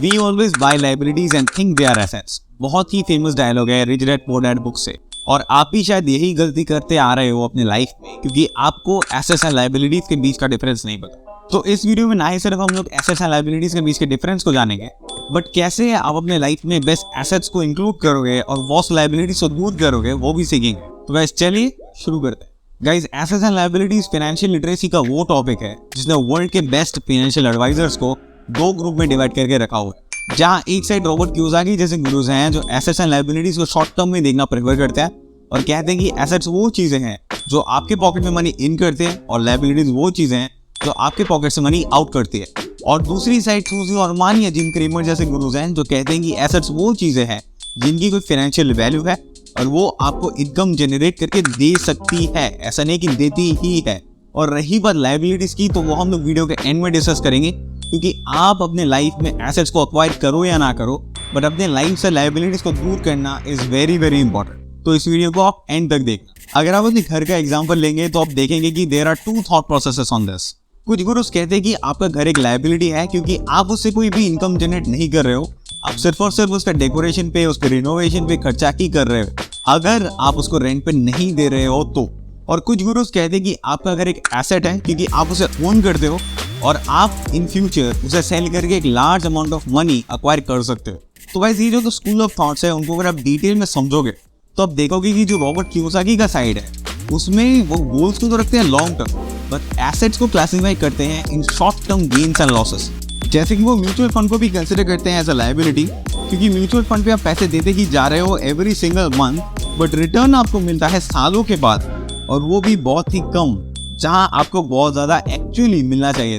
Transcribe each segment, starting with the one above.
We always buy liabilities and think they are assets. बहुत ही famous dialogue है rich dad poor dad book से, और आप भी शायद यही गलती करते आ रहे हो अपने लाइफ में, क्योंकि आपको एसेट्स एंड लाइबिलिटीज के बीच का डिफरेंस नहीं पता। तो इस वीडियो में ना ही सिर्फ हम लोग एसेट्स एंड लाइबिलिटीज के बीच के डिफरेंस को जानेंगे, बट कैसे आप अपने लाइफ में बेस्ट एसेट्स को इंक्लूड करोगे और वर्स्ट लाइबिलिटीज को दूर करोगे वो भी सीखेंगे। तो गाइस चलिए शुरू करते हैं। Guys, assets and liabilities financial literacy का वो टॉपिक है जिसने वर्ल्ड के बेस्ट फाइनेंशियल एडवाइजर्स को दो ग्रुप में डिवाइड करके रखा हुआ है। जहां एक साइड रॉबर्ट कियोसाकी जैसे गुरुज हैं जो एसेट्स एंड लाइबिलिटीज को शॉर्ट टर्म में देखना प्रेफर करते हैं और कहते हैं कि एसेट्स वो चीजें हैं जो आपके पॉकेट में मनी इन करते हैं और लाइबिलिटीज वो चीजें हैं जो आपके पॉकेट से मनी आउट करती है। और दूसरी साइड सूजी ऑर्मान या जिम क्रेमर जैसे गुरुज हैं जो कहते हैं कि एसेट्स वो चीजें हैं जिनकी कोई फाइनेंशियल वैल्यू है और वो आपको इनकम जनरेट करके दे सकती है, ऐसा नहीं कि देती ही है। और रही बात लाइबिलिटीज की, तो वो हम लोग वीडियो के एंड में डिस्कस करेंगे, क्योंकि आप अपने लाइफ में एसेट्स को अक्वायर करो या ना करो, बट अपने लाइफ से लाइबिलिटीज को दूर करना इज वेरी वेरी इंपॉर्टेंट। तो इस वीडियो को आप एंड तक देखना। अगर आप अपने घर का एग्जाम्पल लेंगे तो आप देखेंगे कि there are two thought processes on this. कुछ गुरुज कहते हैं कि आपका घर एक लाइबिलिटी है क्योंकि आप उससे कोई भी इनकम जनरेट नहीं कर रहे हो, आप सिर्फ और सिर्फ उसका डेकोरेशन पे, उसके रिनोवेशन पे खर्चा ही कर रहे हो अगर आप उसको रेंट पे नहीं दे रहे हो तो। और कुछ गुरुज कहते हैं कि आपका घर एक एसेट है क्योंकि आप उसे ओन करते हो और आप इन फ्यूचर उसे सेल करके एक large amount of money acquire कर सकते हो। तो गाइस, ये जो स्कूल ऑफ थॉट्स है उनको अगर आप डिटेल में समझोगे तो आप देखोगे कि जो रॉबर्ट कियोसाकी का साइड है उसमें वो गोल्स को तो रखते हैं लॉन्ग टर्म, बट एसेट्स को क्लासिफाई करते हैं in short term gains and losses. जैसे कि वो म्यूचुअल फंड को भी कंसिडर करते हैं एज अ लाइबिलिटी, क्योंकि म्यूचुअल फंड पे आप पैसे देते ही जा रहे हो every single month, but return आपको मिलता है सालों के बाद, और वो भी बहुत ही कम, जहां आपको बहुत ज्यादा एक्चुअली मिलना चाहिए।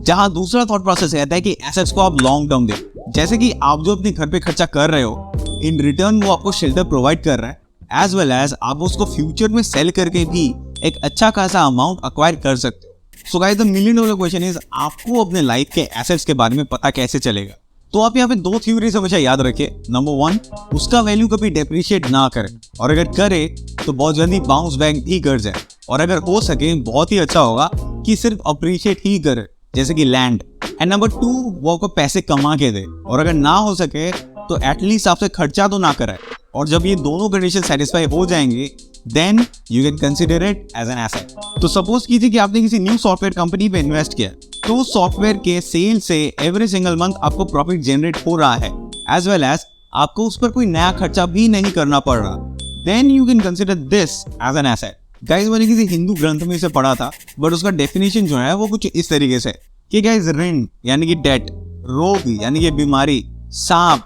जहां दूसरा थॉट प्रोसेस रहता है कि एसेट्स को आप लॉन्ग टर्म दे, जैसे कि आप जो अपने घर पे खर्चा कर रहे हो इन रिटर्न वो आपको शेल्टर प्रोवाइड कर रहा है, एज वेल एज आप उसको फ्यूचर में सेल करके भी एक अच्छा खासा अमाउंट अक्वायर कर सकते हो। So guys, the million dollar question is आपको अपने लाइफ के एसेट्स के बारे में पता कैसे चलेगा। तो आप यहाँ पे दो थ्योरीज हमेशा याद रखिए। नंबर वन, उसका वैल्यू कभी डेप्रिशिएट ना करे, और अगर करे तो बहुत जल्दी बाउंस बैक भी कर जाए, और अगर हो सके बहुत ही अच्छा होगा कि सिर्फ अप्रिशिएट ही करे, जैसे कि लैंड। एंड नंबर टू, वो आपको पैसे कमा के दे, और अगर ना हो सके तो एटलीस्ट आपसे खर्चा तो ना कराए। और जब ये दोनों कंडीशन सेटिस्फाई हो जाएंगे then you can consider it as an asset. तो सपोज कीजिए कि आपने किसी न्यू सॉफ्टवेयर कंपनी पे इन्वेस्ट किया, तो उस सॉफ्टवेयर के सेल से एवरी सिंगल मंथ आपको प्रॉफिट जनरेट हो रहा है, एज वेल एज आपको उस पर कोई नया खर्चा भी नहीं करना पड़ रहा, then you can consider this as an asset. Guys, मैंने किसी हिंदू ग्रंथ में इसे पढ़ा था, बट उसका डेफिनेशन जो है वो कुछ इस तरीके से कि गाइस, ऋण यानी कि डेट, रोग यानी कि बीमारी, सांप,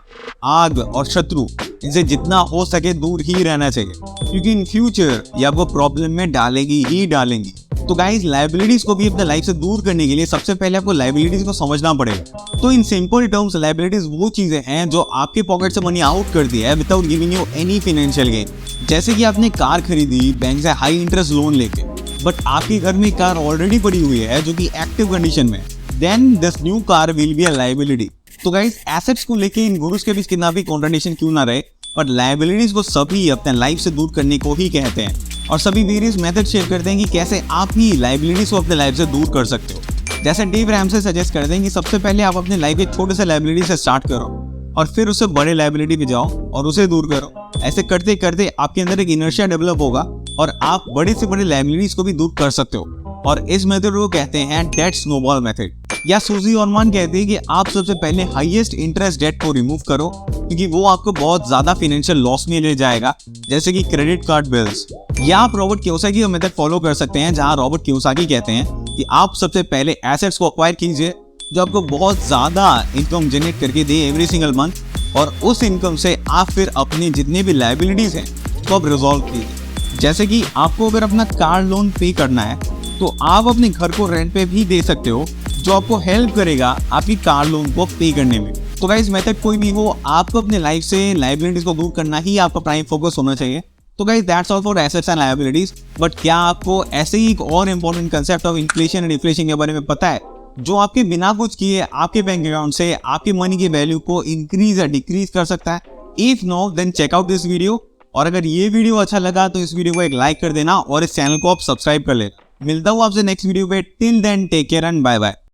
आग और शत्रु, इनसे जितना हो सके दूर ही रहना चाहिए, क्योंकि इन फ्यूचर ये आपको प्रॉब्लम में डालेगी ही डालेंगी। तो गाइस, लाइबिलिटीज को भी अपने लाइफ से दूर करने के लिए सबसे पहले आपको लाइबिलिटीज को समझना पड़ेगा। तो इन सिंपल टर्म्स, लाइबिलिटीज वो चीजें हैं जो आपके पॉकेट से मनी आउट कर दिया है without giving you any financial gain. जैसे कि आपने कार खरीदी बैंक से हाई इंटरेस्ट लोन लेके, बट आपके घर में कार ऑलरेडी पड़ी हुई है जो कि एक्टिव कंडीशन में, then this new car will be a liability. तो गाइस, एसेट्स को लेके इन गुरुज के बीच कितना भी कॉन्ट्रडिक्शन क्यों ना रहे, बट लाइबिलिटीज को सभी अपने लाइफ से दूर करने को ही कहते हैं, और सभी वेरियस मेथड शेयर करते हैं कि कैसे आप ही लाइबिलिटीज को अपने लाइफ से दूर कर सकते हो। जैसे डेव रैमसे सजेस्ट करते हैं कि सबसे पहले आप अपने लाइफ के छोटे से लाइबिलिटी से स्टार्ट करो और फिर उससे बड़े लाइबिलिटी पे जाओ और उसे दूर करो। ऐसे करते करते आपके अंदर एक इनर्शिया डेवलप होगा और आप बड़े से बड़े लाइबिलिटीज को भी दूर कर सकते हो, और इस मेथड को कहते हैं डेट स्नोबॉल मेथड। या सूजी ऑर्मान कहते हैं कि आप सबसे पहले हाईएस्ट इंटरेस्ट डेट को रिमूव करो, क्योंकि वो आपको बहुत ज्यादा फाइनेंशियल लॉस में ले जाएगा, जैसे कि क्रेडिट कार्ड बिल्स। या आप रॉबर्ट कियोसाकी का मेथड फॉलो कर सकते हैं, जहां रॉबर्ट कियोसाकी कहते हैं कि आप सबसे पहले एसेट्स को अक्वायर कीजिए जो आपको बहुत ज्यादा इनकम जनरेट करके दे एवरी सिंगल मंथ, और उस इनकम से आप फिर अपनी जितने भी लाइबिलिटीज हैं उसको आप रिजॉल्व कीजिए। जैसे कि आपको अगर अपना कार लोन पे करना है तो आप अपने घर को रेंट पे भी दे सकते हो, जो आपको हेल्प करेगा आपकी कार लोन को पे करने में। तो गाइस, मेथड कोई भी हो, आपको अपने लाइफ से लाइबिलिटीज को दूर करना ही आपका प्राइम फोकस होना चाहिए। तो guys, that's all for assets and liabilities. But क्या आपको ऐसे ही एक और important concept of inflation and deflation के बारे में पता है, जो आपके बिना कुछ किए आपके बैंक अकाउंट से आपके मनी की वैल्यू को इंक्रीज या डिक्रीज कर सकता है? If no, then check out this video. और अगर ये वीडियो अच्छा लगा तो इस वीडियो को एक लाइक कर देना और इस चैनल को आप सब्सक्राइब कर लेना। मिलता हूँ आपसे नेक्स्ट वीडियो पे। Till then take care and bye bye.